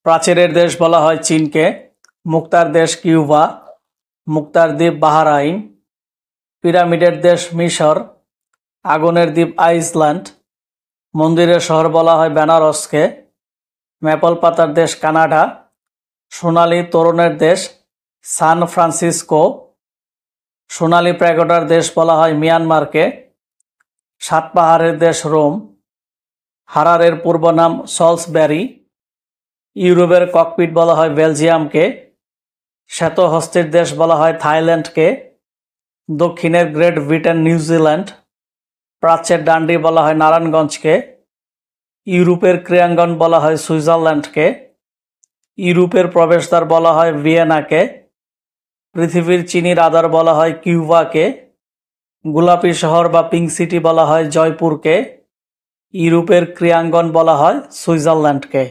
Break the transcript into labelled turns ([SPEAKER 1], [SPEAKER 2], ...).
[SPEAKER 1] প্রাচীরের দেশ বলা হয় চীনকে, মুক্তার দেশ কিউবা, মুক্তার দ্বীপ বাহরাইন, পিরামিডের দেশ মিশর, আগুনের দ্বীপ আইসল্যান্ড, মন্দিরের শহর বলা হয় বেনারসকে, ম্যাপল পাতার দেশ কানাডা, সোনালী তরুণের দেশ সান ফ্রান্সিসকো, সোনালী প্যাগোডার দেশ বলা হয় মিয়ানমারকে, সাত পাহাড়ের দেশ রোম, হারারের পূর্ব নাম সলসব্যারি, ইউরোপের ককপিট বলা হয় বেলজিয়ামকে, শ্বেতহস্তির দেশ বলা হয় থাইল্যান্ডকে, দক্ষিণের গ্রেট ব্রিটেন নিউজিল্যান্ড, প্রাচ্যের ডান্ডি বলা হয় নারায়ণগঞ্জকে, ইউরোপের ক্রিয়াঙ্গন বলা হয় সুইজারল্যান্ডকে, ইউরোপের প্রবেশদ্বার বলা হয় ভিয়েনাকে, পৃথিবীর চিনি রাদার বলা হয় কিউবাকে, গোলাপি শহর বা পিঙ্ক সিটি বলা হয় জয়পুরকে, ইউরোপের ক্রিয়াঙ্গন বলা হয় সুইজারল্যান্ডকে।